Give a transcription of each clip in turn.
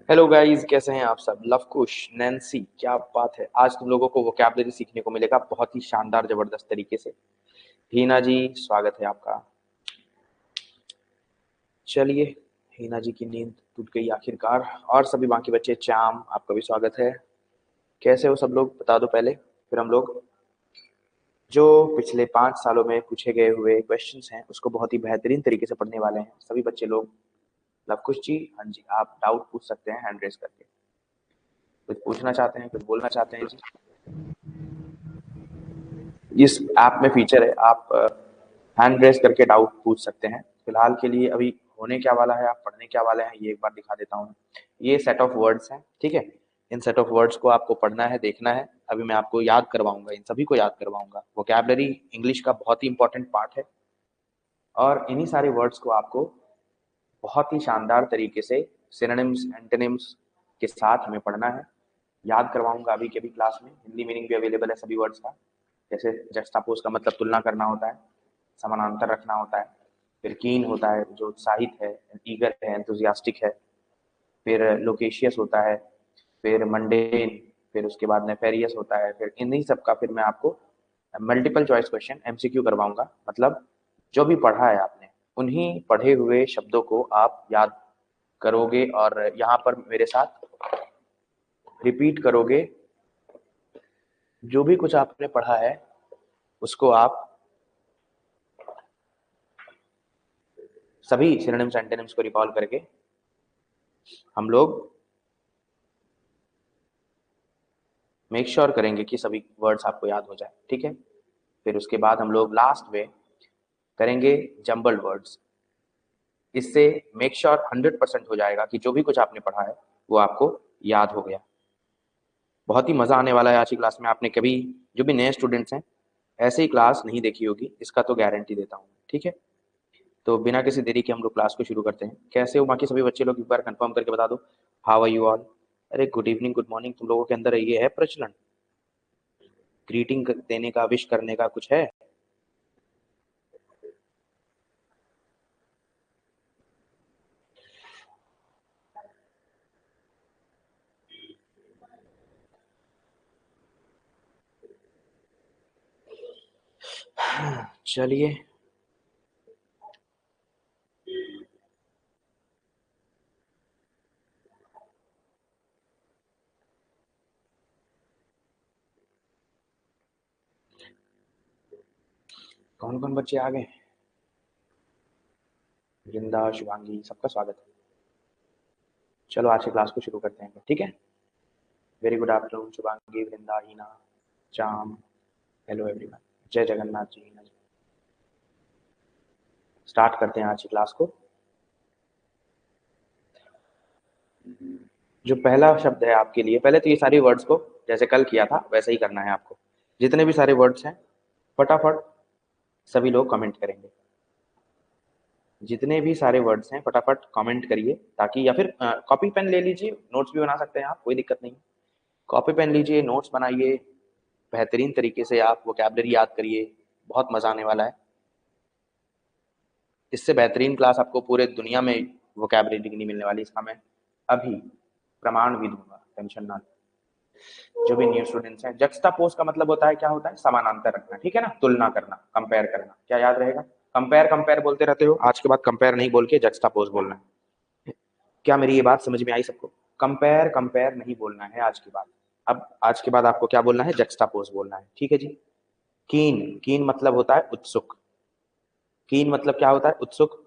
Hello guys, कैसे हैं आप सब। लव कुश, नैन्सी, क्या बात है। आज तुम लोगों को वोकैबलरी सीखने को मिलेगा बहुत ही शानदार जबरदस्त तरीके से। हीना जी, स्वागत है आपका। चलिए, हीना जी की नींद टूट गई आखिरकार। और सभी बाकी बच्चे, चाम, आपका भी स्वागत है। कैसे हो सब लोग, बता दो पहले, फिर हम लोग जो पिछले 5 सालों में पूछे गए हुए क्वेश्चंस हैं उसको बहुत ही बेहतरीन तरीके से पढ़ने वाले हैं सभी बच्चे लोग। लवकुश जी, हाँ जी, आप डाउट पूछ सकते हैं हैंड रेस करके। कुछ पूछना चाहते हैं, कुछ बोलना चाहते हैं जी। इस ऐप में फीचर है, आप हैंड रेस करके डाउट पूछ सकते हैं। फिलहाल के लिए अभी होने क्या वाला है, आप पढ़ने क्या वाले हैं, ये एक बार दिखा देता हूँ। ये सेट ऑफ वर्ड्स हैं, ठीक है। इन सेट ऑफ वर्ड्स को आपको पढ़ना है, देखना है। अभी मैं आपको याद करवाऊंगा, इन सभी को याद करवाऊंगा। वोकैबलरी इंग्लिश का बहुत ही इंपॉर्टेंट पार्ट है और इन्हीं सारे वर्ड्स को आपको बहुत ही शानदार तरीके से सिनोनिम्स, एंटोनिम्स के साथ हमें पढ़ना है। याद करवाऊंगा अभी के भी क्लास में। हिंदी मीनिंग भी अवेलेबल है सभी वर्ड्स का। जैसे जस्टापोज का मतलब तुलना करना होता है, समानांतर रखना होता है। फिर कीन होता है जो उत्साहित है, ईगर है, एंथुजियास्टिक है। फिर लोकेशियस होता है, फिर मंडेन, फिर उसके बाद नेफेरियस होता है। फिर इन्हीं सब का फिर मैं आपको मल्टीपल चॉइस क्वेश्चन एमसीक्यू करवाऊंगा। मतलब जो भी पढ़ा है आपने उन्हीं पढ़े हुए शब्दों को आप याद करोगे और यहाँ पर मेरे साथ रिपीट करोगे। जो भी कुछ आपने पढ़ा है उसको आप सभी सिनोनिम्स एंटोनिम्स को रिकॉल करके हम लोग मेक श्योर करेंगे कि सभी वर्ड्स आपको याद हो जाए, ठीक है। फिर उसके बाद हम लोग लास्ट में करेंगे जम्बल्ड वर्ड्स। इससे मेक श्योर 100% हो जाएगा कि जो भी कुछ आपने पढ़ा है वो आपको याद हो गया। बहुत ही मजा आने वाला है आज की क्लास में। आपने कभी, जो भी नए स्टूडेंट्स हैं, ऐसे ही क्लास नहीं देखी होगी, इसका तो गारंटी देता हूँ, ठीक है। तो बिना किसी देरी के हम लोग क्लास को शुरू करते हैं। कैसे हो बाकी सभी बच्चे लोग, एक बार कंफर्म करके बता दो। How are you all. अरे गुड इवनिंग, गुड मॉर्निंग, तुम लोगों के अंदर ये है प्रचलन, ग्रीटिंग देने का, विश करने का कुछ है। चलिए, कौन कौन बच्चे आ गए। वृंदा, शुभांगी, सबका स्वागत है। चलो आज की क्लास को शुरू करते हैं, ठीक है। वेरी गुड आफ्टरनून शुभांगी, वृंदा, हीना, चाम, हेलो एवरीवन। जय जगन्नाथ जी, हीना जी। स्टार्ट करते हैं आज की क्लास को। जो पहला शब्द है आपके लिए, पहले तो ये सारी वर्ड्स को जैसे कल किया था वैसे ही करना है आपको। जितने भी सारे वर्ड्स हैं फटाफट सभी लोग कमेंट करेंगे। जितने भी सारे वर्ड्स हैं फटाफट कमेंट करिए, ताकि, या फिर कॉपी पेन ले लीजिए, नोट्स भी बना सकते हैं आप, कोई दिक्कत नहीं। कॉपी पेन लीजिए, नोट्स बनाइए, बेहतरीन तरीके से आप वोकैबलरी याद करिए। बहुत मजा आने वाला है। इससे बेहतरीन क्लास आपको पूरे दुनिया में वोकैबलरी की नहीं मिलने वाली, इसका मैं अभी प्रमाण भी दूंगा, टेंशन ना लें। जो भी न्यू स्टूडेंट्स हैं, जक्स्टापोज का मतलब होता है, क्या होता है, समानांतर रखना, ठीक है ना, तुलना करना, कंपेयर करना। क्या याद रहेगा, कंपेयर कंपेयर बोलते रहते हो, आज के बाद कंपेयर नहीं बोल के जक्स्टापोज बोलना है। क्या मेरी ये बात समझ में आई सबको। कंपेयर कंपेयर नहीं बोलना है आज के बाद। अब आज के बाद आपको क्या बोलना है, जक्स्टापोज बोलना है, ठीक है जी। कीन, कीन मतलब होता है उत्सुक। कीन मतलब क्या होता है, उत्सुक,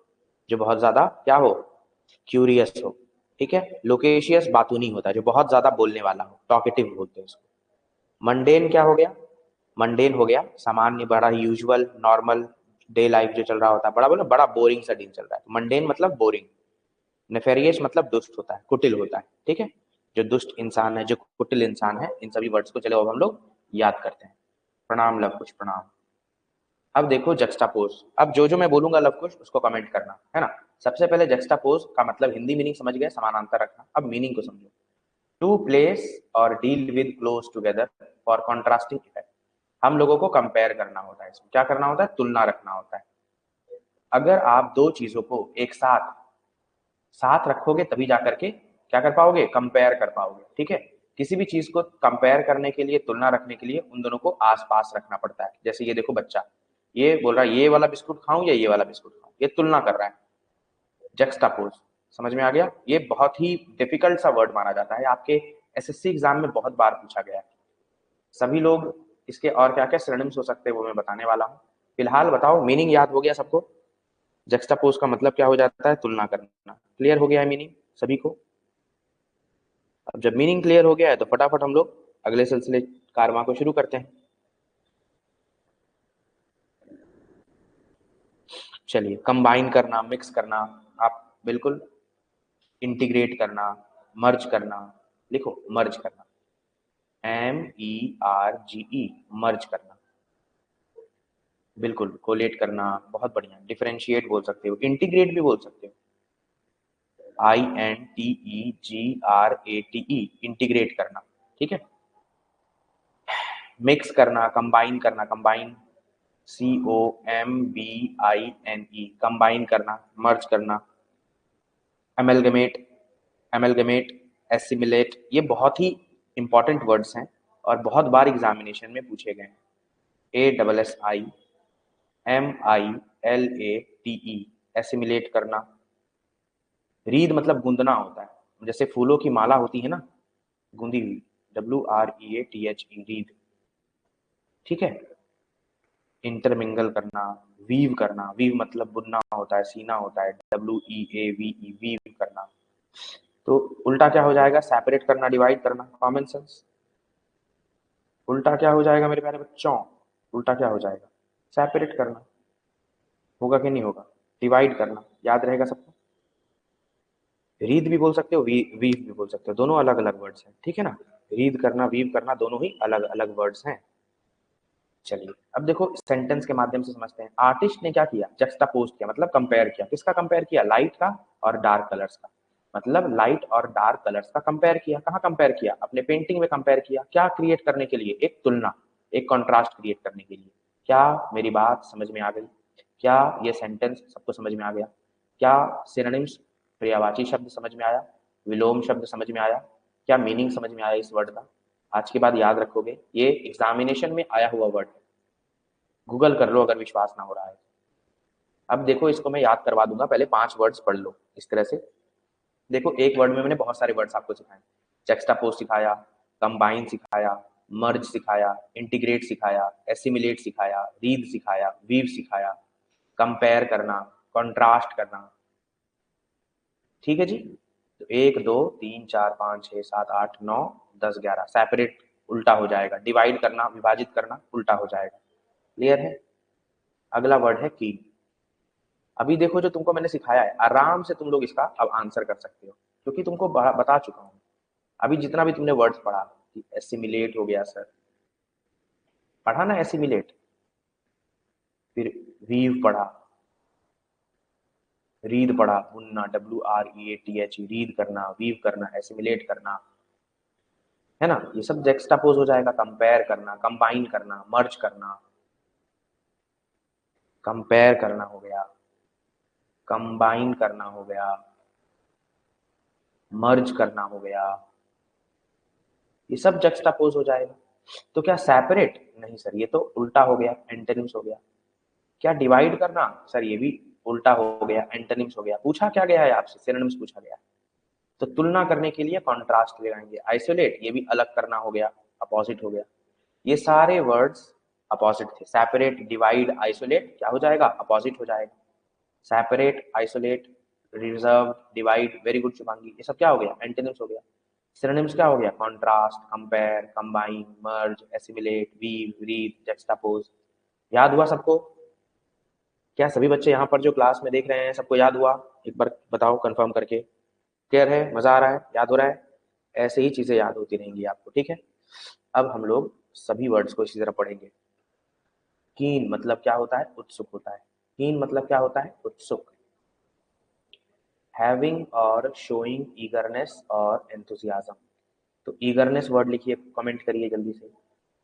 जो बहुत ज्यादा क्या हो, क्यूरियस हो, ठीक है। लोकेशियस बातूनी होता है, जो बहुत ज्यादा बोलने वाला हो, टॉकेटिव बोलते हैं उसको। मंडेन क्या हो गया, मंडेन हो गया सामान्य, बड़ा यूजुअल नॉर्मल डे लाइफ जो चल रहा होता है, बड़ा बोलो बड़ा बोरिंग सा दिन चल रहा है, तो मंडेन मतलब बोरिंग। नेफेरियस मतलब दुष्ट होता है, कुटिल होता है, ठीक है। जो दुष्ट इंसान है, जो कुटिल इंसान है, इन सभी वर्ड्स को चलो अब हम लोग याद करते हैं। प्रणाम लव कुश, प्रणाम। अब देखो जक्स्टापोज, अब जो जो मैं बोलूंगा लव कुश उसको कमेंट करना है ना। सबसे पहले जक्स्टापोज का मतलब हिंदी मीनिंग समझ गए, समानांतर रखना। अब मीनिंग को समझो। टू प्लेस और deal with close together for contrasting effect. हम लोगों को कंपेयर करना होता है, इसमें क्या करना होता है, तुलना रखना होता है। अगर आप दो चीजों को एक साथ साथ रखोगे तभी जाकर के क्या कर पाओगे, कंपेयर कर पाओगे, ठीक है। किसी भी चीज को कंपेयर करने के लिए, तुलना रखने के लिए उन दोनों को आस पास रखना पड़ता है। जैसे ये देखो बच्चा, ये बोल रहा है ये वाला बिस्कुट खाऊं या ये वाला बिस्कुट खाऊं, ये तुलना कर रहा है, जक्स्टापोज। समझ में आ गया। ये बहुत ही डिफिकल्ट सा वर्ड माना जाता है, आपके एसएससी एग्जाम में बहुत बार पूछा गया है। सभी लोग इसके और क्या क्या सिनोनिम्स हो सकते हैं वो मैं बताने वाला हूँ। फिलहाल बताओ, मीनिंग याद हो गया सबको। जक्स्टापोज का मतलब क्या हो जाता है, तुलना करना। क्लियर हो गया है मीनिंग सभी को। अब जब मीनिंग क्लियर हो गया है तो फटाफट हम लोग अगले सिलसिले कारवां को शुरू करते हैं। चलिए, कंबाइन करना, मिक्स करना, आप बिल्कुल, इंटीग्रेट करना, मर्ज करना, लिखो मर्ज करना, MERGE, मर्ज करना, बिल्कुल। कोलेट करना, बहुत बढ़िया। डिफरेंशिएट बोल सकते हो, इंटीग्रेट भी बोल सकते हो, INTEGRATE, इंटीग्रेट करना, ठीक है। मिक्स करना, कंबाइन करना, कंबाइन, COMBINE, कंबाइन करना, मर्ज करना। एमेलगमेट, एमेलगमेट, एसिमिलेट, ये बहुत ही इंपॉर्टेंट वर्ड्स हैं और बहुत बार एग्जामिनेशन में पूछे गए हैं। ASSIMILATE, एसिमिलेट करना। रीद मतलब गूंदना होता है, जैसे फूलों की माला होती है ना, गूंदी हुई, WREATHE, रीद, ठीक है। इंटरमिंगल करना, वीव करना, वीव मतलब बुनना होता है, सीना होता है, WEAVE, वीव करना। तो उल्टा क्या हो जाएगा, सेपरेट करना, डिवाइड करना, कॉमन सेंस। उल्टा क्या हो जाएगा मेरे प्यारे बच्चों, उल्टा क्या हो जाएगा, सेपरेट करना। होगा कि नहीं होगा, डिवाइड करना, याद रहेगा सबको। रीद भी बोल सकते हो, वीव भी बोल सकते हो, दोनों अलग अलग वर्ड्स हैं, ठीक है ना। रीद करना, वीव करना, दोनों ही अलग अलग वर्ड्स हैं। चलिए अब देखो सेंटेंस के माध्यम से समझते हैं। आर्टिस्ट ने क्या किया, जक्स्टापोज किया, मतलब कंपेयर किया। किसका कंपेयर किया, लाइट का और डार्क कलर्स का। मतलब लाइट और डार्क कलर्स का कंपेयर किया। कहाँ कंपेयर किया, अपने पेंटिंग में कंपेयर किया। क्या क्रिएट करने के लिए, एक तुलना, एक कॉन्ट्रास्ट क्रिएट करने के लिए। क्या मेरी बात समझ में आ गई, क्या ये सेंटेंस सबको समझ में आ गया, क्या सिनोनिम्स, पर्यायवाची शब्द समझ में आया, विलोम शब्द समझ में आया, क्या मीनिंग समझ में आया इस वर्ड का। आज के बाद याद रखोगे, ये एग्जामिनेशन में आया हुआ वर्ड है, गूगल कर लो अगर विश्वास ना हो रहा है। अब देखो इसको मैं याद करवा दूंगा, पहले 5 वर्ड्स पढ़ लो इस तरह से। देखो एक वर्ड में मैंने बहुत सारे वर्ड्स आपको सिखाए। जक्स्टापोज सिखाया, कंबाइन सिखाया, मर्ज सिखाया, इंटीग्रेट सिखाया, एसिमिलेट सिखाया, रीड सिखाया, वीव सिखाया, कंपेयर करना, कॉन्ट्रास्ट करना, ठीक है जी। तो 1 2 3 4 5 6 7 8 9 10 11, सेपरेट उल्टा हो जाएगा, डिवाइड करना, विभाजित करना, उल्टा हो जाएगा। क्लियर है। अगला वर्ड है की। अभी देखो जो तुमको मैंने सिखाया है, आराम से तुम लोग इसका अब आंसर कर सकते हो, क्योंकि तुमको बता चुका हूँ। अभी जितना भी तुमने वर्ड्स पढ़ा, एसिमिलेट हो गया सर, पढ़ा ना एसिमिलेट, फिर वीव पढ़ा, रीड पढ़ा, बुनना, WREATH, रीड करना, वीव करना, एसिमिलेट करना, है ना। ये सब जेक्स्टापोज हो जाएगा। कंपेयर करना, कंबाइन करना, मर्ज करना, कंपेयर करना हो गया, कंबाइन करना हो गया, मर्ज करना हो गया, ये सब जक्स्टापोज हो जाएगा। तो क्या सेपरेट, नहीं सर ये तो उल्टा हो गया, एंटोनिम्स हो गया। क्या डिवाइड करना, सर ये भी उल्टा हो गया, एंटोनिम्स हो गया। पूछा क्या गया है आपसे, सिनोनिम्स पूछा गया। तो तुलना करने के लिए कॉन्ट्रास्ट लगाएंगे। आइसोलेट, ये भी अलग करना हो गया, अपोजिट हो गया। ये सारे वर्ड्स अपोजिट थे। सेपरेट, डिवाइड, आइसोलेट क्या हो जाएगा, अपोजिट हो जाएगा। Separate, isolate, reserve, divide, very good Shubhangi, ये सब क्या हो गया, एंटोनिम्स हो गया। सिनोनिम्स क्या हो गया, कॉन्ट्रास्ट, कंपेयर, कंबाइन, मर्ज, एसिमिलेट, वीव, रीड, जक्सटापोज। याद हुआ सबको? क्या सभी बच्चे यहाँ पर जो क्लास में देख रहे हैं सबको याद हुआ? एक बार बताओ कंफर्म करके। क्लियर है, मजा आ रहा है, याद हो रहा है? ऐसे ही चीजें याद होती रहेंगी आपको, ठीक है। अब हम लोग सभी वर्ड्स को इसी तरह पढ़ेंगे। कीन मतलब क्या होता है, उत्सुक होता है। कीन मतलब क्या होता है, उत्सुक। हैविंग और शोइंग ईगरनेस और एंथुसियाज्म। तो ईगरनेस वर्ड लिखिए, कमेंट करिए जल्दी से।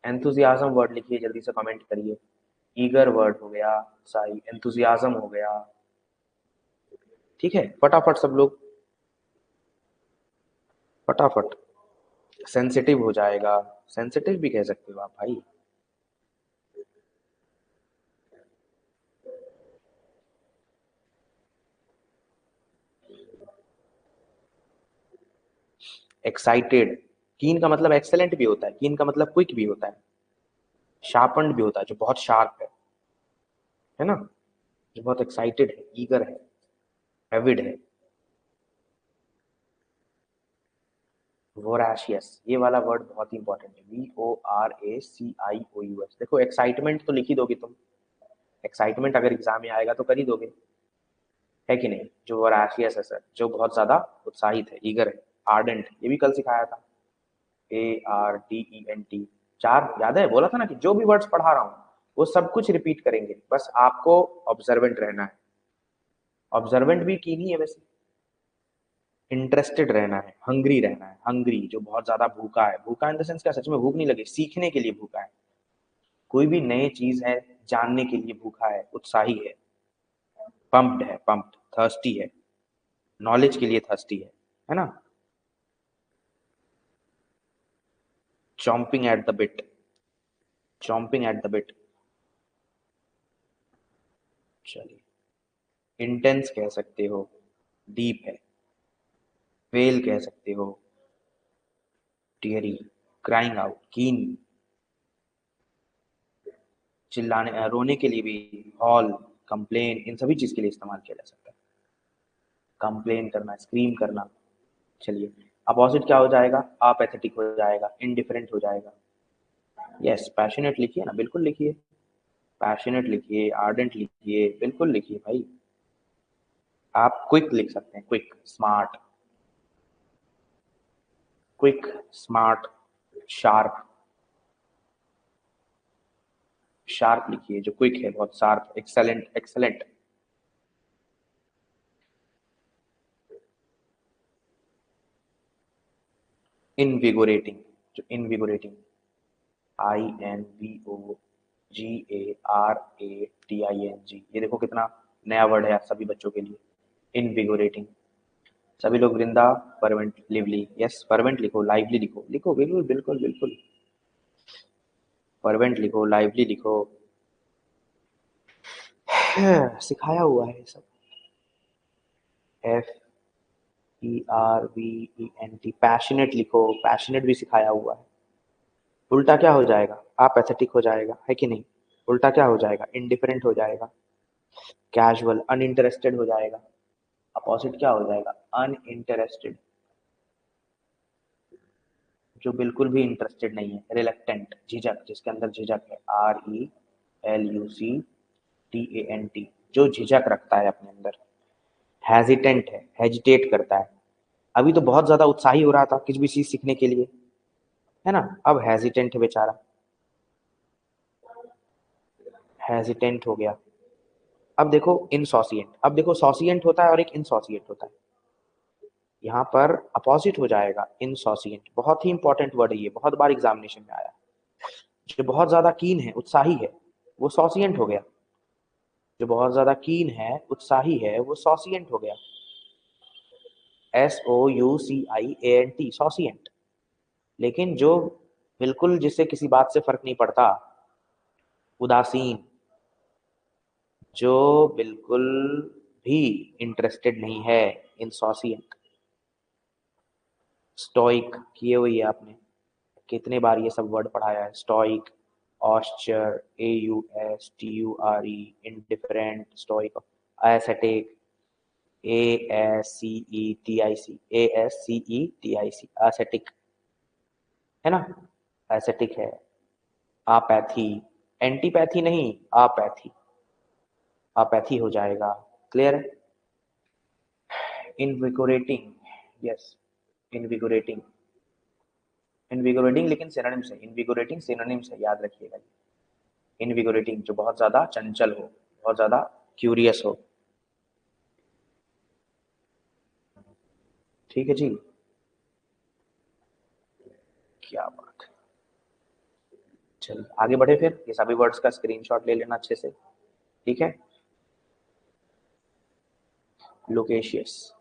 एंथुसियाज्म वर्ड लिखिए, जल्दी से कमेंट करिए। ईगर वर्ड हो गया, सही, एंथुसियाज्म हो गया, ठीक है। फटाफट सब लोग, फटाफट। सेंसिटिव हो जाएगा, सेंसिटिव भी कह सकते हो आप भाई। एक्साइटेड, कीन का मतलब एक्सेलेंट भी होता है, कीन का मतलब क्विक भी होता है, शार्पन्ड भी होता है, जो बहुत शार्प है ना, जो बहुत एक्साइटेड है, ईगर है, एविड है। वोराशियस, ये वाला वर्ड बहुत ही इंपॉर्टेंट है, VORACIOUS। देखो एक्साइटमेंट तो लिख ही दोगे तुम, एक्साइटमेंट अगर एग्जाम में आएगा तो कर ही दोगे, है कि नहीं। जो वोराशियस है सर, जो बहुत ज्यादा उत्साहित है, ईगर है, आर्डेंट, ये भी कल सिखाया था, ARDENT। चार याद है, बोला था ना कि जो भी वर्ड्स पढ़ा रहा हूँ वो सब कुछ रिपीट करेंगे, बस आपको ऑब्जर्वेंट रहना है। ऑब्जर्वेंट भी की नहीं है वैसे, इंटरेस्टेड रहना है, हंग्री रहना है। हंग्री जो बहुत ज्यादा भूखा है, भूखा इन द सेंस क्या, सच में भूख नहीं लगे, सीखने के लिए भूखा है, कोई भी नई चीज है जानने के लिए भूखा है, उत्साही है। पंप्ड है, पंप्ड, थर्स्टी है, नॉलेज के लिए थर्स्टी है ना। Chomping at the bit, chomping at the bit. चलिए, इंटेंस कह सकते हो, डीप है। फेल कह सकते हो, टीयरी, क्राइंग आउट, कीन, चिल्लाने रोने के लिए भी, हॉल, कंप्लेन, इन सभी चीज के लिए इस्तेमाल किया जा सकता है। कंप्लेन करना, स्क्रीम करना। चलिए, अपोजिट क्या हो जाएगा, अपेथेटिक हो जाएगा, इनडिफरेंट हो जाएगा। यस, पैशनेट लिखिए ना, बिल्कुल लिखिए, पैशनेट लिखिए, आर्डेंट लिखिए, बिल्कुल लिखिए भाई। आप क्विक लिख सकते हैं, quick, smart, quick, smart, sharp. Sharp लिखिए, जो क्विक है, बहुत शार्प, एक्सेलेंट, एक्सेलेंट। इनविगोरेटिंग, जो इनविगोरेटिंग, INVOGARATING, ये देखो कितना नया वर्ड है सभी बच्चों के लिए, इनविगोरेटिंग। सभी लोग वृंदा, फर्वेंट, लिवली, यस फर्वेंट लिखो, लाइवली लिखो, लिखो बिल्कुल बिल्कुल बिल्कुल, फर्वेंट लिखो, लाइवली लिखो। सिखाया हुआ है सब। FERVENT, पैशनेट लिखो, पैशनेट भी सिखाया हुआ है। उल्टा क्या हो जाएगा, अपेथेटिक हो जाएगा, है कि नहीं। उल्टा क्या हो जाएगा, इनडिफरेंट हो जाएगा, कैजुअल, अनइंटरेस्टेड हो जाएगा। अपोजिट क्या हो जाएगा, अनइंटरेस्टेड, जो बिल्कुल भी इंटरेस्टेड नहीं है, रिलक्टेंट, झिझक, जिसके अंदर झिझक है, RELUCTANT, जो झिझक रखता है अपने अंदर। हेजिटेंट है, हेजिटेट करता है। अभी तो बहुत ज्यादा उत्साही हो रहा था किसी भी चीज सीखने के लिए, है ना, अब हेजिटेंट है बेचारा, हेजिटेंट हो गया। अब देखो इनसोसिएंट, अब देखो सॉसिएंट होता है और एक इनसोसिएंट होता है, यहाँ पर अपोजिट हो जाएगा, इनसोसिएंट। बहुत ही इंपॉर्टेंट वर्ड है ये, बहुत बार एग्जामिनेशन में आया। जो बहुत ज्यादा कीन है, उत्साही है, वो सॉसिएंट हो गया। जो बहुत ज्यादा कीन है, उत्साही है, वो सॉसिएंट हो गया, SOUCIANT, सॉसिएंट। लेकिन जो बिल्कुल, जिससे किसी बात से फर्क नहीं पड़ता, उदासीन, जो बिल्कुल भी इंटरेस्टेड नहीं है, इनसोसिएंट। स्टोइक किए हुई है आपने, कितने बार ये सब वर्ड पढ़ाया है, stoic, austere, AUSTURE, indifferent, stoic, ascetic, ASCETIC, ascetic, है ना, एसेटिक है। आपैथी, एंटीपैथी नहीं, आपैथी, आपैथी हो जाएगा। क्लियर है? इनविगोरेटिंग, यस, इनविगोरेटिंग, इनविगोरेटिंग लेकिन सिनोनिम्स है, इनविगोरेटिंग सिनोनिम्स है, याद रखिएगा। इनविगोरेटिंग जो बहुत ज्यादा चंचल हो, बहुत ज्यादा क्यूरियस हो। ठीक है जी, क्या बात है। चलिए आगे बढ़े, फिर ये सभी वर्ड्स का स्क्रीनशॉट ले लेना अच्छे से, ठीक है। लोकेशियस,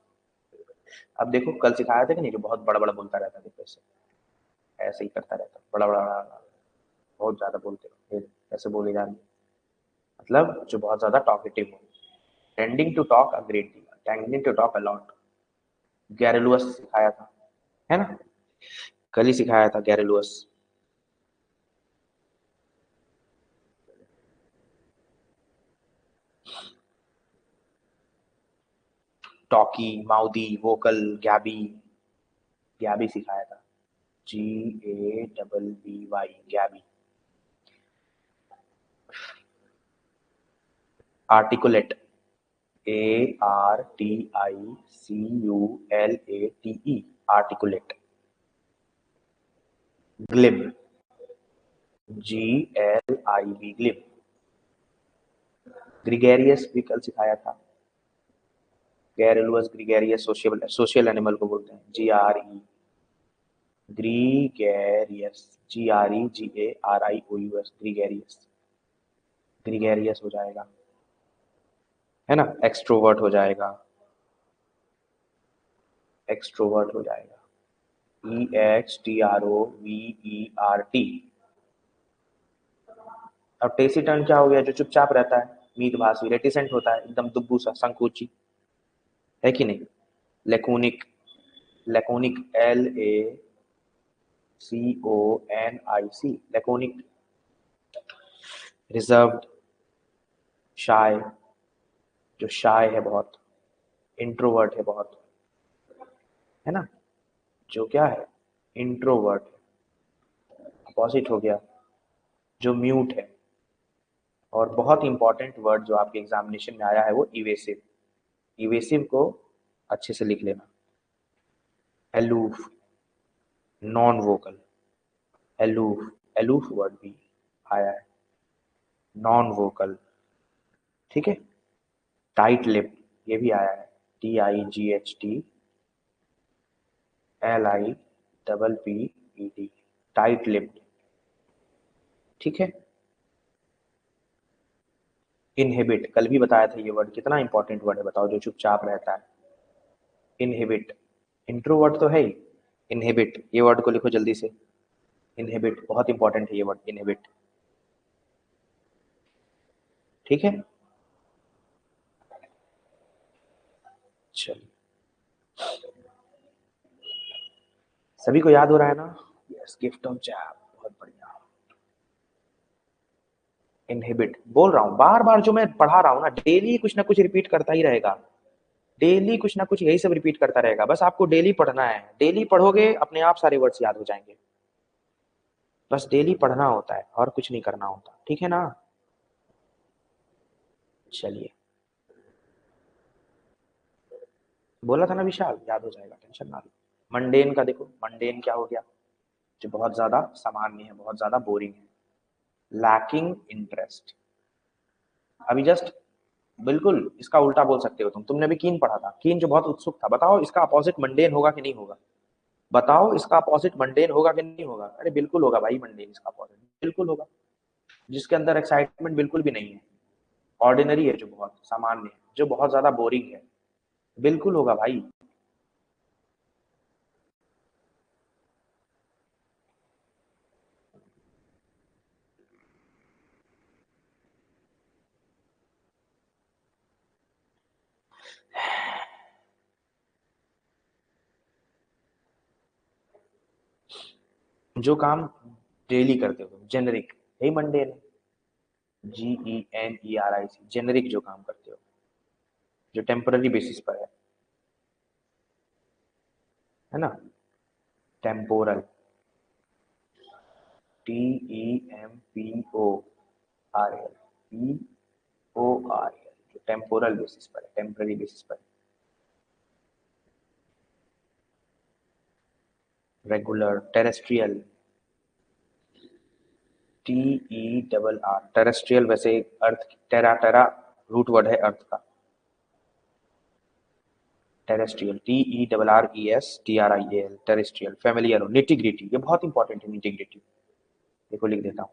अब देखो कल सिखाया था कि नहीं, जो बहुत बड़ा बड़ा बोलता रहता है, देखो ऐसे ही करता रहता, बड़ा बड़ा बड़ा बड़ा, बहुत ज्यादा बोलते हो, फिर ऐसे बोले जा रहे, मतलब जो बहुत ज्यादा टॉकेटिव हो, tending to talk a great deal, tending to talk a lot. Garrulous सिखाया था, है ना, कल ही सिखाया था गैरेलुअस। टॉकी, माउदी, वोकल, गैबी, गैबी सिखाया था, GABBY, gabby. Articulate, ARTICULATE, articulate. Glib, GLIB, glib. Gregarious भी कल सिखाया था, garrulous, gregarious social social animal को बोलते हैं, GRE, gregarious, GREGARIOUS, gregarious, gregarious हो जाएगा, है ना। एक्सट्रोवर्ट हो जाएगा, एक्सट्रोवर्ट हो जाएगा, EXTROVERT। अब टेसिटर्न क्या हो गया, जो चुपचाप रहता है, मीतभाषी, रेटिसेंट होता है, एकदम दुब्बू सा, संकोची, है कि नहीं। Laconic, laconic, LACONIC, laconic. Reserved, shy, जो शाय है बहुत, इंट्रोवर्ट है बहुत, है ना, जो क्या है, इंट्रोवर्ट, अपोजिट हो गया, जो म्यूट है। और बहुत इंपॉर्टेंट वर्ड जो आपके एग्जामिनेशन में आया है वो इवेसिव, इवेसिव को अच्छे से लिख लेना। Aloof, non vocal, aloof, aloof word भी आया है, नॉन वोकल, ठीक है। टाइट लिप, ये भी आया है, TIGHTLIPPED, टाइट लिप्ड, ठीक है। इनहिबिट, कल भी बताया था ये वर्ड, कितना इंपॉर्टेंट वर्ड है बताओ, जो चुपचाप रहता है। इनहिबिट, इंट्रोवर्ट तो है ही, इनहिबिट, ये वर्ड को लिखो जल्दी से, इनहिबिट बहुत इंपॉर्टेंट है ये वर्ड, इनहिबिट, ठीक है। चलिए, सभी को याद हो रहा है ना, यस, गिफ्ट ऑफ जैब, बहुत बढ़िया। इनहिबिट बोल रहा हूँ, बार बार जो मैं पढ़ा रहा हूँ ना, डेली कुछ ना कुछ रिपीट करता ही रहेगा, डेली कुछ ना कुछ यही सब रिपीट करता रहेगा, बस आपको डेली पढ़ना है, डेली पढ़ोगे अपने आप सारे वर्ड्स याद हो जाएंगे, बस डेली पढ़ना होता है और कुछ नहीं करना होता, ठीक है ना। चलिए, बोला था ना विशाल, याद हो जाएगा, टेंशन ना लो। मंडेन का देखो, मंडेन क्या हो गया, जो बहुत ज्यादा सामान्य है, बहुत ज्यादा बोरिंग है, लैकिंग इंटरेस्ट। अभी जस्ट बिल्कुल इसका उल्टा बोल सकते हो तुमने भी कीन पढ़ा था, कीन जो बहुत उत्सुक था, बताओ इसका अपोजिट मंडेन होगा कि नहीं होगा, बताओ इसका अपोजिट मंडेन होगा कि नहीं होगा, अरे बिल्कुल होगा भाई, मंडेन इसका अपोजिट बिल्कुल होगा, जिसके अंदर एक्साइटमेंट बिल्कुल भी नहीं है, ऑर्डिनरी है, जो बहुत सामान्य है, जो बहुत ज्यादा बोरिंग है, बिल्कुल होगा भाई। जो काम डेली करते हो, जेनरिक, यही मंडेन है। GENERIC, जेनरिक जो काम करते हो, जो टेम्पररी बेसिस पर है ना। टेम्पोरल, TEMPORAL, जो टेम्पोरल बेसिस पर है, टेम्पररी बेसिस पर। रेगुलर, टेरेस्ट्रियल, TERR, टेरेस्ट्रियल, वैसे अर्थ, टेरा, टेरा रूट वर्ड है अर्थ का। Terrestrial, TERRESTRIAL, terrestrial. फेमिलियर हो, निटी-ग्रिटी, ये बहुत इंपॉर्टेंट है निटी-ग्रिटी। देखो लिख देता हूँ,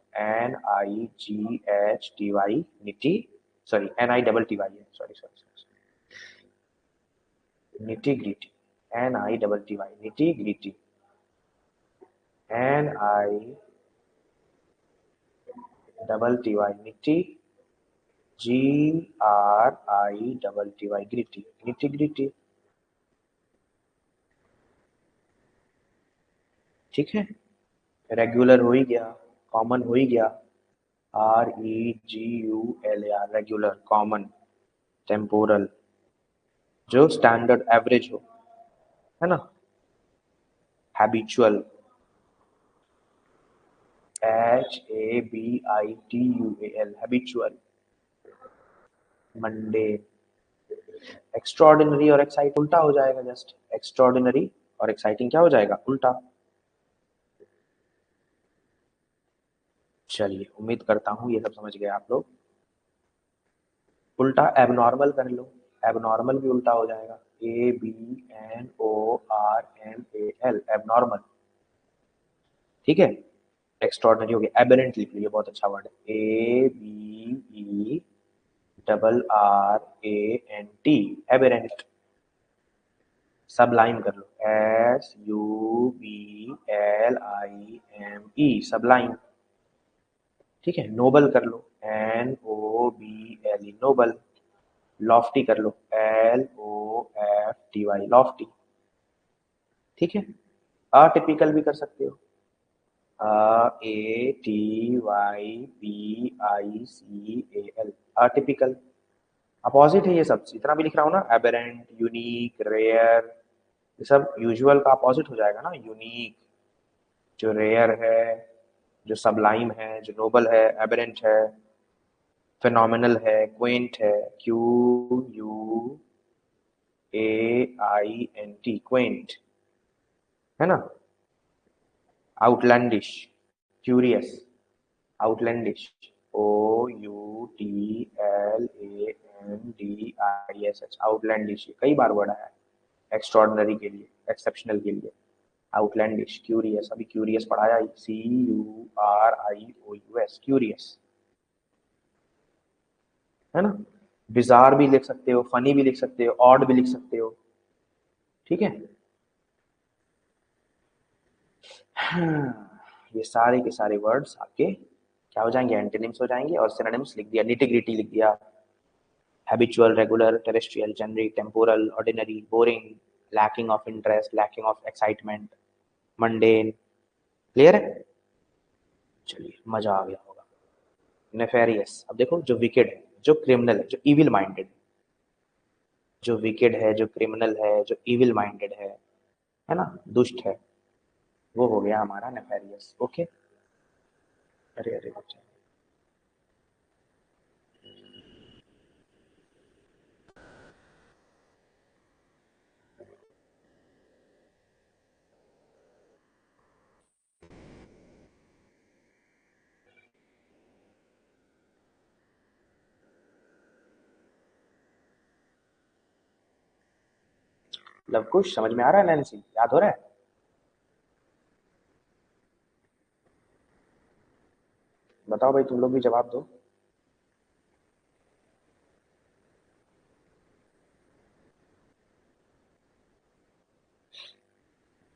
NIGHTY, निटी, सॉरी NITTY है, sorry sorry sorry, nitty-gritty, NITTY, nitty-gritty, NITTY, nitty, GRITTY, gritty, nitty-gritty. ठीक है, रेगुलर हो ही गया, कॉमन हो ही गया, REGULAR, रेगुलर, कॉमन, टेम्पोरल, जो स्टैंडर्ड एवरेज हो, है ना। Habitual, HABITUAL, habitual. Monday, extraordinary और एक्साइट उल्टा हो जाएगा, जस्ट एक्स्ट्रॉर्डिनरी और एक्साइटिंग क्या हो जाएगा, उल्टा। चलिए, उम्मीद करता हूँ ये सब समझ गए आप लोग। उल्टा एबनॉर्मल कर लो, एबनॉर्मल भी उल्टा हो जाएगा, ABNORMAL, एबनॉर्मल। ठीक है, एक्स्ट्रॉर्डनरी हो गया, एबेरेंट लिख लीजिए, बहुत अच्छा वर्ड है, ABERRANT, एबेरेंट। सबलाइन कर लो, SUBLIME, सबलाइन। ठीक है, नोबल कर लो, NOBLE, नोबल। लॉफ्टी कर लो, LOFTY, लॉफ्टी। ठीक है, अटिपिकल भी कर सकते हो, ATYPICAL, अटिपिकल। अपोजिट है ये सब, जितना भी लिख रहा हूँ ना, एबेरेंट, यूनिक, रेयर, ये सब यूजुअल का अपोजिट हो जाएगा ना। यूनिक जो रेयर है, जो सबलाइम है, जो नोबल है, एबेरेंट है, फेनोमेनल है, क्वेंट है, QUAINT, क्वेंट, है ना। Outlandish, curious, outlandish, OUTLANDISH, outlandish, कई बार वर्ड आया है एक्स्ट्रॉर्डनरी के लिए, एक्सेप्शनल के लिए। आउटलैंडिश, क्यूरियस, अभी क्यूरियस पढ़ाया, CURIOUS, क्यूरियस, है ना। बिजार भी लिख सकते हो, फनी भी लिख सकते हो, ऑड भी लिख सकते हो। ठीक है, हाँ, ये सारे के सारे वर्ड्स आपके क्या हो जाएंगे, एंटोनिम्स हो जाएंगे। और सिनोनिम्स लिख दिया, निटी-ग्रिटी लिख दिया, habitual, regular, terrestrial, generic, temporal, ordinary, boring, lacking of interest, lacking of excitement, mundane. Clear है, चलिए मजा आ गया होगा। नेफेरियस, अब देखो, जो विकेड है, जो क्रिमिनल है, जो इविल माइंडेड, जो विकेड है, जो क्रिमिनल है, जो इविल माइंडेड है ना, दुष्ट है, वो हो गया हमारा नेफेरियस। ओके, अरे अरे बच्चा, लव कुश समझ में आ रहा है, नैन्सी याद हो रहा है। बताओ भाई, तुम लोग भी जवाब दो।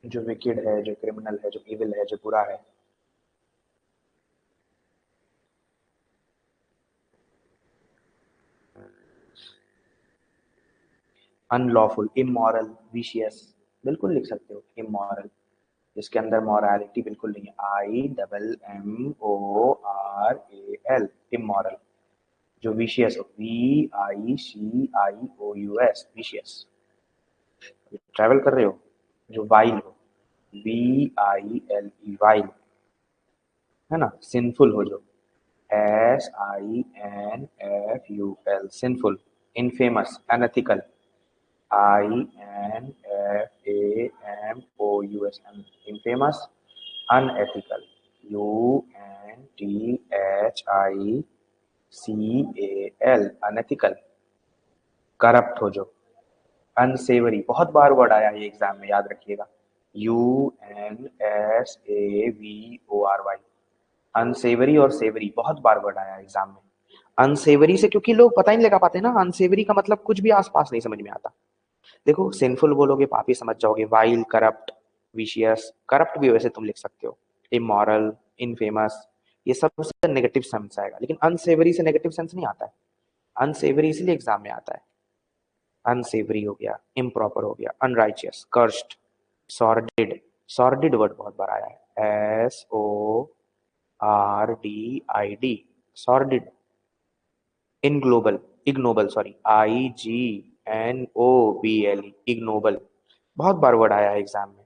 जो विकेड है, जो क्रिमिनल है, जो इविल है, जो बुरा है। अनलॉफुल, इमोरल, विशियस, बिल्कुल लिख सकते हो, इमोरल। जिसके अंदर मॉरलिटी बिल्कुल नहीं है, IMMORAL, इमोरल। जो विशियस हो, VICIOUS, विशियस। ट्रैवल कर रहे हो, जो वाइल हो, VILE, वाइल, है ना। सिंफुल हो जो, SINFUL, sinful. Infamous, unethical, INFAMOUS, infamous, unethical, UNTHICAL, unethical. Corrupt हो जो, अनसेवरी, बहुत बार वर्ड आया है ये एग्जाम में, याद रखिएगा, UNSAVORY, अनसेवरी और सेवरी, बहुत बार वर्ड आया है एग्जाम में। अनसेवरी से क्योंकि लोग पता ही नहीं लगा पाते ना, अनसेवरी का मतलब कुछ भी आसपास नहीं समझ में आता। देखो, सिंफुल बोलोगे पापी समझ जाओगे, वाइल, करप्ट, विशियस। करप्ट भी वैसे तुम लिख सकते हो, इमोरल, इनफेमस, ये सब से नेगेटिव सेंस आएगा, लेकिन अनसेवरी से नेगेटिव सेंस नहीं आता है। अनसेवरी इसलिए एग्जाम में आता है। अनसेवरी हो गया, इम्प्रॉपर हो गया, unrighteous, cursed, sordid. Sordid word बहुत बार आया है, SORDID, सॉर्डिड। इनग्लोबल, इग्नोबल, सॉरी, IGNOBLE, इग्नोबल, बहुत बार वर्ड आया है एग्जाम में।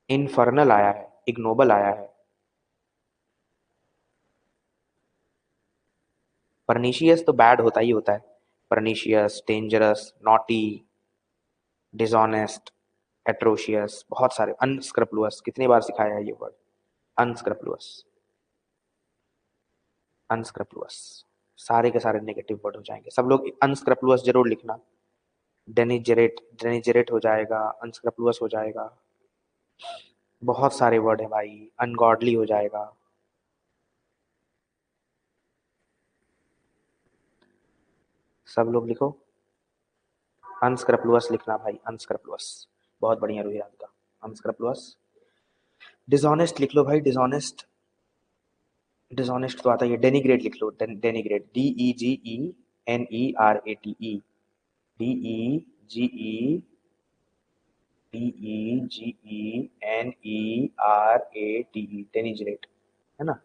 इनफर्नल आया है, इग्नोबल आया है। परनीशियस तो बैड होता ही होता है, pernicious, dangerous, naughty, dishonest, atrocious, बहुत सारे। अनस्क्रपलुअस, कितनी बार सिखाया है ये वर्ड, अनस्क्रपलुअस, अनस्क्रपलुअस। सारे के सारे नेगेटिव वर्ड हो जाएंगे, सब लोग अनस्क्रपलुअस जरूर लिखना। डेनिजरेट, डेनिजरेट हो जाएगा, अनस्क्रपलुअस हो जाएगा, बहुत सारे वर्ड है भाई। अनगॉडली हो जाएगा। सब लोग लिखो, अनस्क्रपलुअस लिखना भाई, अनस्क्रपलुअस, बहुत बढ़िया रोहित का, अनस्क्रपलुअस। डिसऑनेस्ट लिख लो भाई, डिसऑनेस्ट, डिसऑनेस्ट तो आता ही है। डेनिग्रेट लिख लो, डेनिग्रेट, DEGENERATE, DEGENERATE, डेनिजरेट, है ना।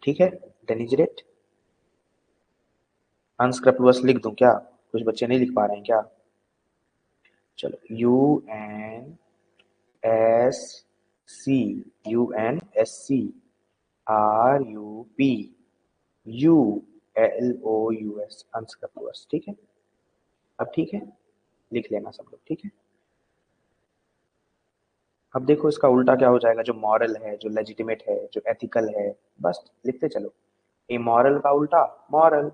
ठीक है, डेनिजरेट। अनस्क्रपलुअस लिख दूं क्या, कुछ बच्चे नहीं लिख पा रहे हैं क्या। चलो, UNSC, UNSCRUPULOUS, अनस्क्रपलुअस। ठीक है, अब ठीक है, लिख लेना सब लोग, ठीक है। अब देखो इसका उल्टा क्या हो जाएगा, जो मॉरल है, जो लेजिटिमेट है, जो एथिकल है, बस लिखते चलो। इमोरल का उल्टा मॉरल,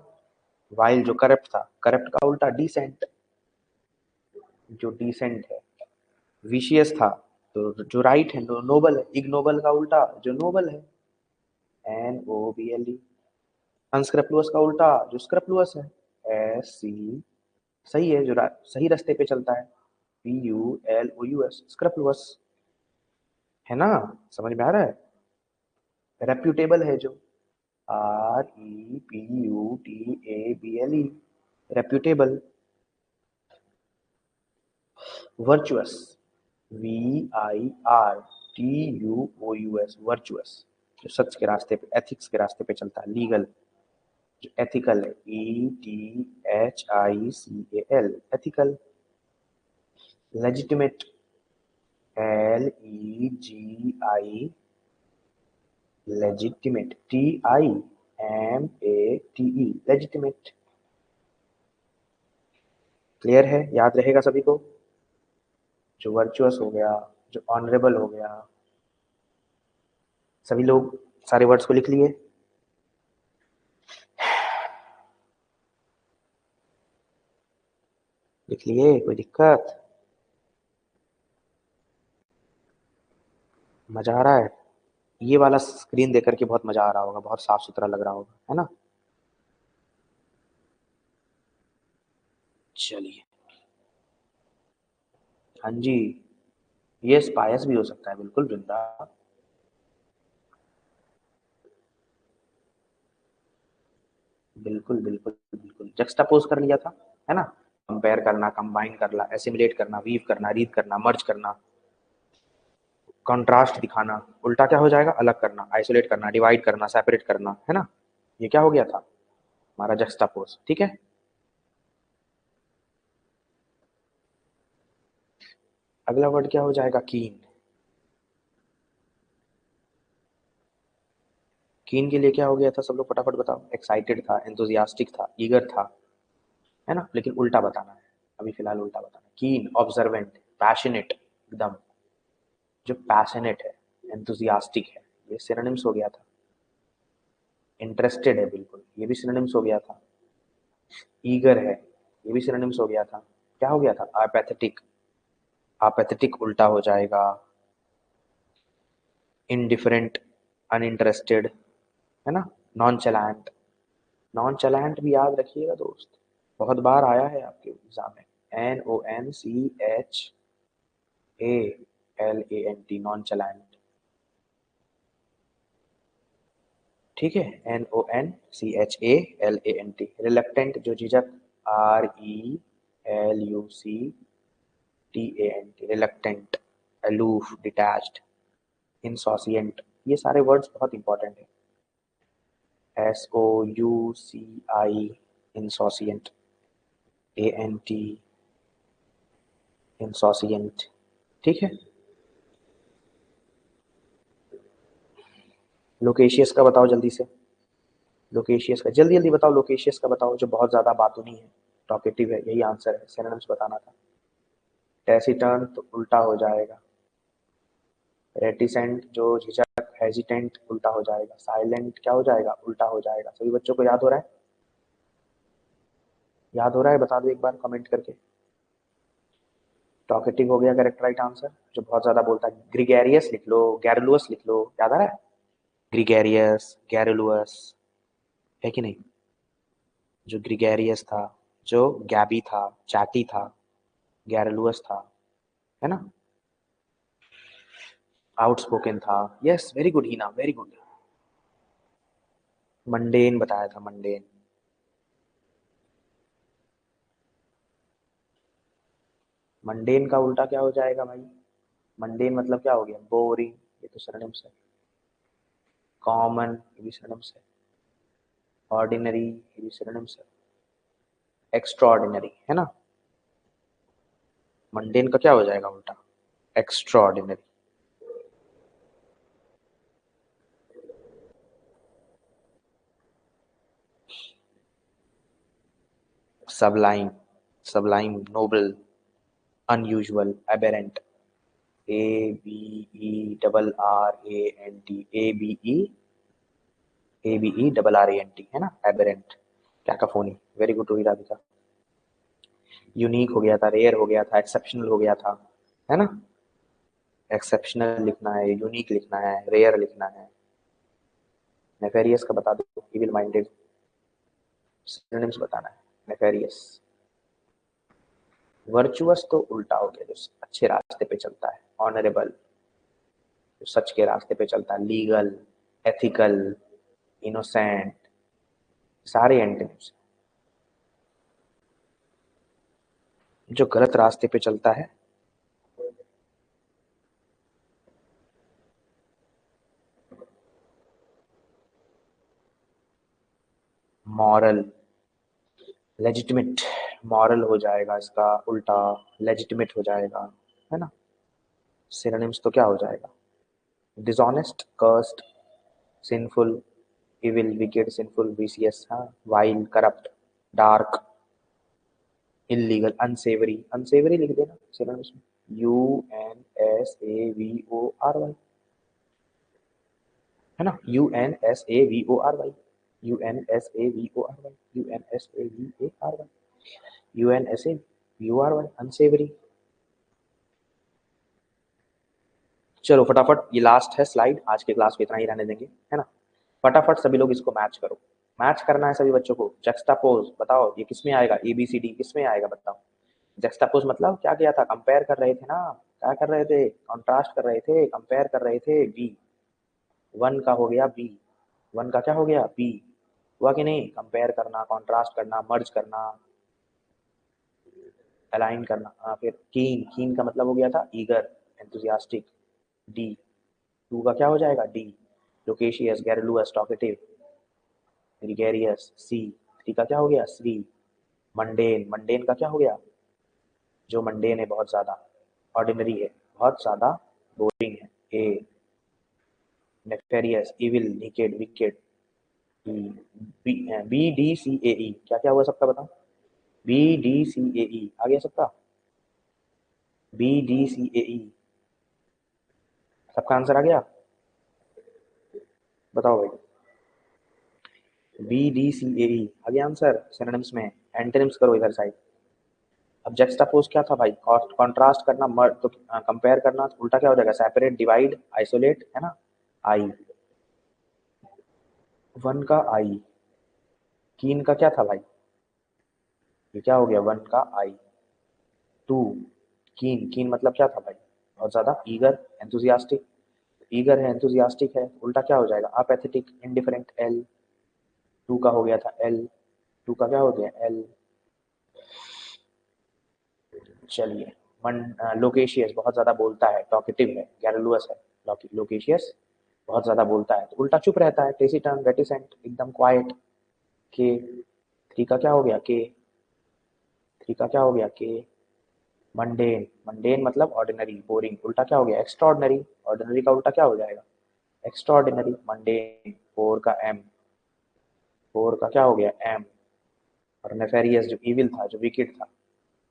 वाइल जो करप्ट था, करप्ट का उल्टा डिसेंट, जो डिसेंट है। विशियस था तो जो राइट है, नोबल है। इग्नोबल का उल्टा जो नोबल है, NOBLE। अनस्क्रपलुअस का उल्टा जो स्क्रपलुअस है, SC, सही है, जो सही रास्ते पे चलता है, PULOUS, स्क्रपलुअस, है ना। समझ में आ रहा है। रेप्यूटेबल है जो, REPUTABLE, reputable. Virtuous, VIRTUOUS, virtuous, जो सच के रास्ते पे, एथिक्स के रास्ते पे चलता है। लीगल, जो एथिकल है, ETHICAL, ethical. Legitimate, LEGI, legitimate, TIMATE, legitimate. Clear है, याद रहेगा सभी को। जो वर्चुअस हो गया, जो ऑनरेबल हो गया, सभी लोग सारे वर्ड्स को लिख लिए। लिख लिए, कोई दिक्कत, मजा आ रहा है। ये वाला स्क्रीन देख करके बहुत मजा आ रहा होगा, बहुत साफ सुथरा लग रहा होगा, है ना। चलिए, हाँ जी, ये स्पायस भी हो सकता है, बिल्कुल वृंदा। बिल्कुल बिल्कुल बिल्कुल, जक्स्टापोज कर लिया था, है ना। कंपेयर करना, कंबाइन करना, एसिमिलेट करना, वीव करना, रीड करना, मर्ज करना, कॉन्ट्रास्ट दिखाना, उल्टा क्या हो जाएगा, अलग करना, आइसोलेट करना, डिवाइड करना, सेपरेट करना, है ना। ये क्या हो गया था हमारा जक्स्टापोज, ठीक है। अगला वर्ड क्या हो जाएगा, कीन। कीन के लिए क्या हो गया था, सब लोग फटाफट बताओ। एक्साइटेड था, एंथुजियास्टिक था, ईगर था, है ना। लेकिन उल्टा बताना है, अभी फिलहाल उल्टा बताना। कीन, ऑब्जर्वेंट, पैशनेट, एकदम जो पैशनेट है, एंथुजियास्टिक है, ये सिनोनिम्स हो गया था। इंटरेस्टेड है, बिल्कुल, ये भी सिनोनिम्स हो गया था। ईगर है, ये भी सिनोनिम्स हो गया था। क्या हो गया था, एपैथेटिक, एपैथेटिक उल्टा हो जाएगा। इनडिफरेंट, अनइंटरेस्टेड, है ना। नॉनचैलेंट, नॉनचैलेंट भी याद रखिएगा दोस्त, बहुत बार आया है आपके एग्जाम में। NONCHALANT, नॉनचैलेंट, ठीक है। NONCHALANT। रिलक्टेंट, जो झिझक, RELUCTANT, रिलक्टेंट, अलूफ, डिटैच्ड, इंसोसिएंट, ये सारे वर्ड्स बहुत इंपॉर्टेंट है। SOUCI, इंसोसिएंट, ANT, इंसोसिएंट, ठीक है। लोकेशियस का बताओ जल्दी से, लोकेशियस का जल्दी जल्दी बताओ, लोकेशियस का बताओ, जो बहुत ज्यादा बातूनी है, टॉकेटिव है, यही आंसर है, सिनोनिम्स बताना था। टेसिटर्न तो उल्टा हो जाएगा। रेटिसेंट, जो झिझक, हेजिटेंट उल्टा हो जाएगा। साइलेंट क्या हो जाएगा, उल्टा हो जाएगा। सभी बच्चों को याद हो रहा है, याद हो रहा है, बता दो एक बार कमेंट करके। टॉकेटिव हो गया करेक्ट राइट आंसर, जो बहुत ज्यादा बोलता है। ग्रिगेरियस लिख लो, गैरुलुअस लिख लो, याद आ रहा है। ग्रिगेरियस, गैरुलुअस, है कि नहीं। जो ग्रिगेरियस था, जो गैबी था, चैटी था, गैरुलुअस था, है ना। आउटस्पोकन था, यस वेरी गुड हीना, वेरी गुड। मंडेन बताया था, मंडेन। मंडेन का उल्टा क्या हो जाएगा भाई, मंडेन मतलब क्या हो गया, बोरिंग, ये तो सिनोनिम्स है। कॉमन, ये भी सिनोनिम्स है। ऑर्डिनरी, ये भी सिनोनिम्स है। एक्स्ट्राऑर्डिनरी, है ना। मंडेन का क्या हो जाएगा उल्टा, extraordinary. Sublime, sublime, noble, unusual, aberrant, ABERRANT, है ना, aberrant. Cacophony, very good Rohit Radhika. Unique हो गया था, रेयर हो गया था, एक्सेप्शनल हो गया था, है ना। एक्सेप्शनल लिखना है, यूनिक लिखना है, रेयर लिखना है। नेफेरियस का बता दो, इविल माइंडेड, सिनोनिम्स बताना है। नेफेरियस, वर्चुअस तो उल्टा हो गया, जो अच्छे रास्ते पे चलता है। ऑनरेबल, जो सच के रास्ते पे चलता है। लीगल, एथिकल, इनोसेंट, सारे एंटोनिम्स। जो गलत रास्ते पे चलता है, मॉरल, लेजिटिमेट, मॉरल हो जाएगा इसका उल्टा, लेजिटिमेट हो जाएगा, है ना। सिनोनिम्स तो क्या हो जाएगा, dishonest, cursed, sinful, evil, wicked, sinful, vicious, हाँ, वाइल, करप्ट, डार्क, इलीगल, अनसेवरी, अनसेवरी लिख देना सिनोनिम्स में। UNSAVORY, है ना। UNSAVORY, UNSAVORY, UNSAVARY, UNSAVORY, अनसेवरी। चलो फटाफट, ये लास्ट है स्लाइड, आज के क्लास को इतना ही रहने देंगे, है ना। फटाफट सभी लोग इसको मैच करो, मैच करना है सभी बच्चों को। जक्स्टापोज बताओ, ये किस में आएगा, ABCD किस में आएगा बताओ। जक्स्टापोज मतलब क्या किया था, कंपेयर कर रहे थे ना, क्या कर रहे थे, कॉन्ट्रास्ट कर रहे थे, कंपेयर कर रहे थे। बी, वन का हो गया बी, वन का क्या हो गया, बी, हुआ कि नहीं। कंपेयर करना, कॉन्ट्रास्ट करना, मर्ज करना, अलाइन करना। फिर कीन, कीन का मतलब हो गया था ईगर, एंथुजियास्टिक, डी। टू का क्या हो जाएगा? D. Loquacious, garrulous, talkative, gregarious, C. Three का क्या हो गया? श्री। मंडेन, मंडेन का क्या हो गया? जो मंडेन है, बहुत ज्यादा ऑर्डिनरी है, बहुत ज्यादा बोरिंग है, ए। नेफेरियस, इविल, निकेड, wicked, B D C A E. क्या क्या हुआ सबका बताओ? बी डी सी ए ई आ गया सबका? बी डी सी ए ई सबका आंसर आ गया? बताओ भाई। बी डी सी ए ई आ गया आंसर सिनोनिम्स में। एंटोनिम्स करो इधर साइड। अब जक्स्टापोज क्या था भाई? कॉन्ट्रास्ट करना, मर्ज तो कंपेयर करना, तो उल्टा क्या हो जाएगा? सेपरेट, डिवाइड, आइसोलेट, है ना? आई। वन का आई। कीन का क्या था भाई? ये क्या हो गया? वन का आई। टू। कीन, कीन मतलब क्या था भाई? बहुत ज्यादा ईगर, एंथुजियास्टिक। ईगर है, एंथुजियास्टिक है, उल्टा क्या हो जाएगा? अपेथेटिक, इंडिफरेंट, एल। टू का हो गया था एल। टू का क्या हो गया? एल। चलिए। मन, लोकेशियस बहुत ज्यादा बोलता है, टॉकेटिव है, गैरुलस है। लोकेशियस बहुत ज्यादा बोलता है, तो उल्टा चुप रहता है, टेसिटर्न, रेटिसेंट, एकदम क्वाइट, के। थ्री का क्या हो गया? के। थ्री का क्या हो गया? के। मंडेन, मंडेन मतलब ऑर्डिनरी, बोरिंग, उल्टा क्या हो गया? Extra ordinary. ऑर्डिनरी का उल्टा क्या हो जाएगा? Extra ordinary, mundane. फोर का एम। फोर का क्या हो गया? एम। और नेफेरियस जो इविल था, जो विकेट था,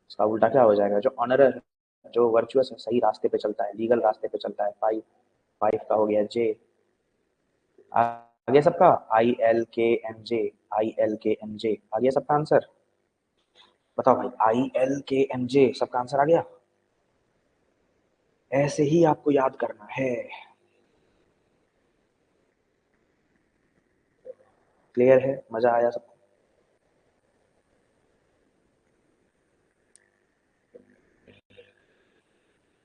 उसका उल्टा क्या हो जाएगा? जो ऑनरर है, जो वर्चुअस है, सही रास्ते पे चलता है, लीगल रास्ते पे चलता है, फाइव। फाइव का हो गया जे। आगे सबका? आई एल के एम जे। आई एल के एम जे आ गया सबका आंसर? बताओ भाई। आई एल के एम जे सबका आंसर आ गया? ऐसे ही आपको याद करना है। क्लियर है? मजा आया सबको?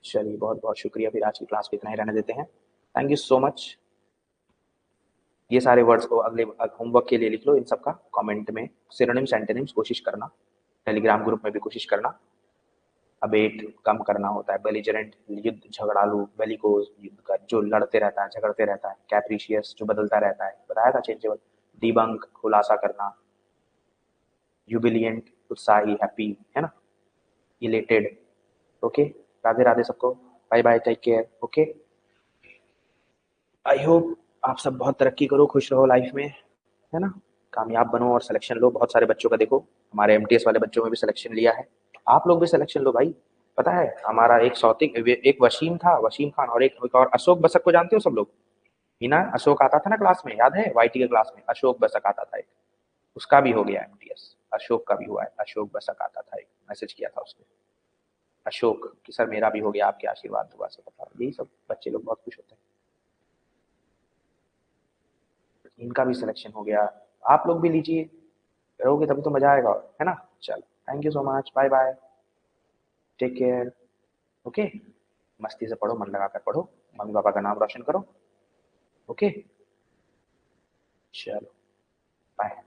चलिए, बहुत बहुत शुक्रिया, फिर आज की क्लास को इतना ही रहने देते हैं। Thank you so much. ये सारे वर्ड्स को अगले होमवर्क के लिए लिख लो, इन सबका कमेंट में सिनोनिम्स एंटोनिम्स कोशिश करना। टेलीग्राम ग्रुप में भी कोशिश करना। अबेट कम करना होता है, बेलिजरेंट युद्ध, झगड़ालू, बेलिकोज युद्ध का जो लड़ते रहता है, झगड़ते रहता है, कैप्रिशियस जो बदलता रहता है, बताया था चेंजेबल। डिबंक खुलासा करना, यूबिलियंट उत्साही, हैप्पी, है ना? इलेटेड। ओके। राधे राधे सबको। Bye bye, take care. Okay. I hope आप सब बहुत तरक्की करो, खुश रहो लाइफ में, है ना? कामयाब बनो और सिलेक्शन लो। बहुत सारे बच्चों का देखो, हमारे एमटीएस वाले बच्चों में भी सिलेक्शन लिया है। आप लोग भी सिलेक्शन लो भाई। पता है हमारा एक सौतिक, एक वसीम था, वसीम खान, और एक और अशोक बसक को जानते हो सब लोग? मीना, अशोक आता था ना क्लास में, याद है? वाईटी के क्लास में अशोक बसक आता था एक। उसका भी हो गया एमटीएस। अशोक का भी हुआ है। अशोक बसक आता था एक, मैसेज किया था उसने, अशोक कि सर मेरा भी हो गया आपके आशीर्वाद दुआ से। पता, यही सब बच्चे लोग बहुत खुश होते हैं। इनका भी सिलेक्शन हो गया। आप लोग भी लीजिए, रहोगे तभी तो मजा आएगा, है ना? चलो, thank you so much, bye bye, take care. Okay. मस्ती से पढ़ो, मन लगाकर पढ़ो, मम्मी पापा का नाम रोशन करो। ओके। चलो, बाय।